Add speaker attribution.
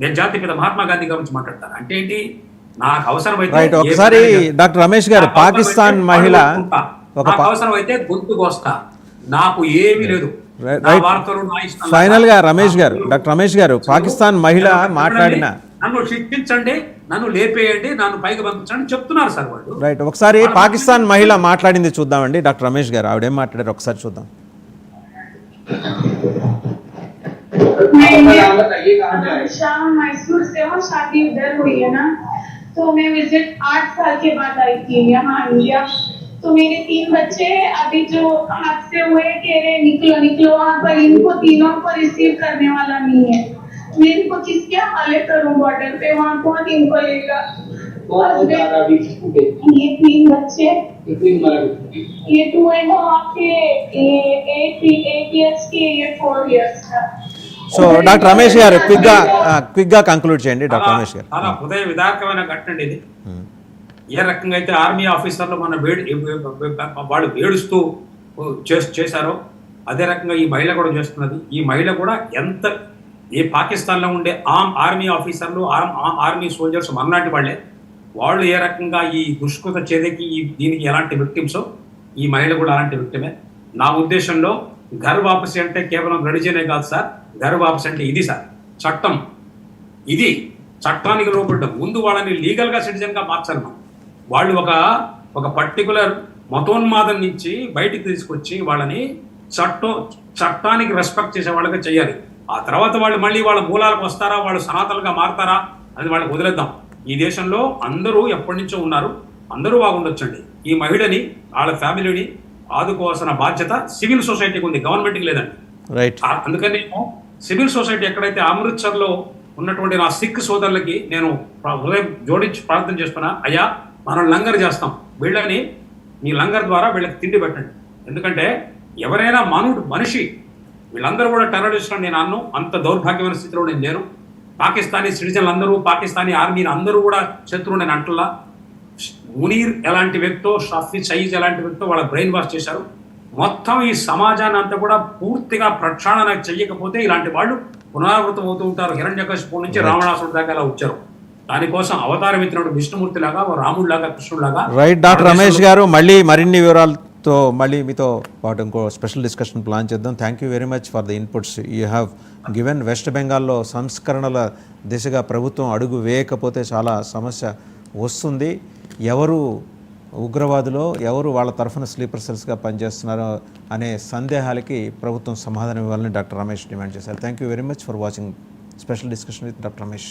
Speaker 1: నేను జాతిపిత మహాత్మా గాంధీ గురించి మాట్లాడతాను. అంటే ఏంటి, నాకు అవసరమైతే
Speaker 2: రైట్. ఒకసారి డాక్టర్ రమేష్ గారు, పాకిస్తాన్ మహిళ
Speaker 1: నాకు అవసరమైతే గొంతు కోస్తా, నాకు ఏమీ లేదు.
Speaker 2: ఫైనల్ గా రమేష్ గారు, డాక్టర్ రమేష్ గారు, పాకిస్తాన్ మహిళ మాట్లాడిన,
Speaker 1: నన్ను శిక్షించండి, నన్ను లేపేయండి, నన్ను పైకి పంపించండి చెప్తున్నారు సార్ వాళ్ళు.
Speaker 2: రైట్. ఒకసారి పాకిస్తాన్ మహిళ మాట్లాడింది చూద్దామండి. డాక్టర్ రమేష్ గారు ఆవిడేం మాట్లాడారు ఒకసారి చూద్దాం.
Speaker 3: मैसूर से और शादी उधर हुई है ना, तो मैं विजिट 8 साल के बाद आई थी यहाँ इंडिया। तो मेरे 3 बच्चे अभी जो हादसे हुए कह रहे निकलो निकलो, वहाँ पर इनको तीनों को रिसीव करने वाला नहीं है। मैं इनको किसके हवाले करूँ बॉर्डर पे, वहाँ कौन इनको लेगा? ये 3 बच्चे, ये 2.5 के, ये 8 years के, ये 4 years का।
Speaker 2: సో డాక్టర్ రమేష్ గారు క్విక్ గా కంక్లూడ్ చేయండి. డాక్టర్ రమేష్ గారు,
Speaker 1: చాలా హృదయ విదారకమైన ఘటన ఇది. ఏ రకంగా అయితే ఆర్మీ ఆఫీసర్లు మన వాళ్ళు వేడుస్తూ చేశారో అదే రకంగా ఈ మహిళ కూడా చేస్తున్నది. ఈ మహిళ కూడా ఎంత, ఏ పాకిస్తాన్లో ఉండే ఆర్మీ ఆఫీసర్లు, ఆర్మీ సోల్జర్స్ మనలాంటి వాళ్ళే, వాళ్ళు ఏ రకంగా ఈ దుష్కృత చేదకి దీనికి ఎలాంటి విక్టిమ్సో ఈ మహిళ కూడా అలాంటి విక్టిమే. నా ఉద్దేశంలో ఘర్ వాపసి అంటే కేవలం గడిచేనే కాదు సార్, ఘర్ వాపసి అంటే ఇది సార్, చట్టం, ఇది చట్టానికి లోపడ్డం. ముందు వాళ్ళని లీగల్గా సిటిజన్గా మార్చాలి మనం. వాళ్ళు ఒక పర్టికులర్ మతోన్మాదం నుంచి బయటికి తీసుకొచ్చి వాళ్ళని చట్టానికి రెస్పెక్ట్ చేసే వాళ్ళగా చేయాలి. ఆ తర్వాత వాళ్ళు మళ్ళీ వాళ్ళ మూలాలకు వస్తారా, వాళ్ళు సనాతనలుగా మారతారా అది వాళ్ళకి వదిలేద్దాం. ఈ దేశంలో అందరూ ఎప్పటి నుంచో ఉన్నారు, అందరూ బాగుండొచ్చండి. ఈ మహిళని, వాళ్ళ ఫ్యామిలీని ఆదుకోవాల్సిన బాధ్యత సివిల్ సొసైటీకి ఉంది, గవర్నమెంట్కి లేదండి.
Speaker 2: రైట్.
Speaker 1: అందుకని సివిల్ సొసైటీ ఎక్కడైతే అమృత్సర్లో ఉన్నటువంటి నా సిక్ సోదరులకి నేను హృదయం జోడించి ప్రార్థన చేస్తున్నా, అయ్యా మనం లంగర్ చేస్తాం, వీళ్ళని మీ లంగర్ ద్వారా వీళ్ళకి తిండి పెట్టండి. ఎందుకంటే ఎవరైనా మనిషి, వీళ్ళందరూ కూడా టెర్రరిస్టులు నేను అన్ను, అంత దౌర్భాగ్యమైన స్థితిలో నేను లేను. పాకిస్తానీ సిటిజన్లు అందరూ, పాకిస్తానీ ఆర్మీని అందరూ కూడా శత్రువు నేను అంటున్నా. మునీర్ ఎలాంటి వ్యక్తో, షఫీ సయీద్ ఎలాంటి వ్యక్తో వాళ్ళ బ్రెయిన్ వాష్ చేశారు. మొత్తం ఈ సమాజాన్ని అంతా కూడా పూర్తిగా ప్రక్షాళన చెయ్యకపోతే ఇలాంటి వాళ్ళు పునరావృతం అవుతూ ఉంటారు. హిరణ్యకశిపుడు నుంచి రావణాసుడు దాకా అలా వచ్చారు. దానికోసం అవతారం ఎత్తినప్పుడు విష్ణుమూర్తి లాగా, రాముడు లాగా, కృష్ణుడు లాగా.
Speaker 2: రైట్. డాక్టర్ రమేష్ గారు, మళ్ళీ మరిన్ని వివరాలతో మళ్ళీ మీతో పాటు ఇంకో స్పెషల్ డిస్కషన్ ప్లాన్ చేద్దాం. Thank you very much for the inputs you have given. West బెంగాల్లో సంస్కరణల దిశగా ప్రభుత్వం అడుగు వేయకపోతే చాలా సమస్య వస్తుంది. ఎవరు ఉగ్రవాదులో, ఎవరు వాళ్ళ తరఫున స్లీపర్ సెల్స్గా పనిచేస్తున్నారో అనే సందేహాలకి ప్రభుత్వం సమాధానం ఇవ్వాలని డాక్టర్ రమేష్ డిమాండ్ చేశారు. Thank you very much for watching special discussion with doctor Ramesh.